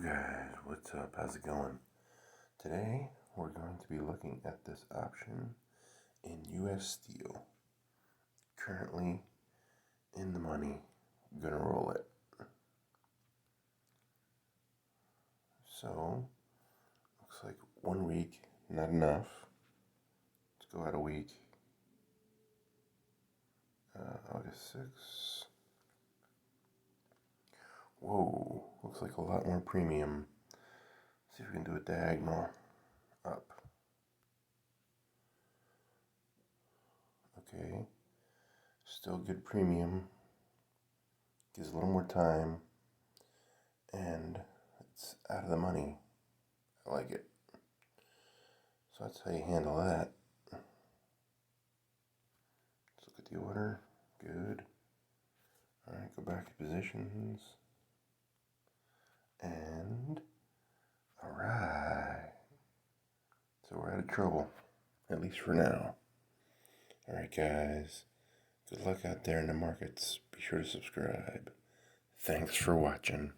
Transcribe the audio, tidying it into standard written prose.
guys, what's up? How's it going? Today we're going to be looking at this option in US Steel. Currently in the money. Gonna roll it. So, looks like 1 week, not enough. Let's go out a week. August 6th. Whoa, looks like a lot more premium. See if we can do a diagonal up. Okay, still good premium. Gives a little more time, and it's out of the money. I like it. So that's how you handle that. Let's look at the order. Good. Alright, go back to positions. And alright. So we're out of trouble. At least for now. Alright guys. Good luck out there in the markets. Be sure to subscribe. Thanks for watching.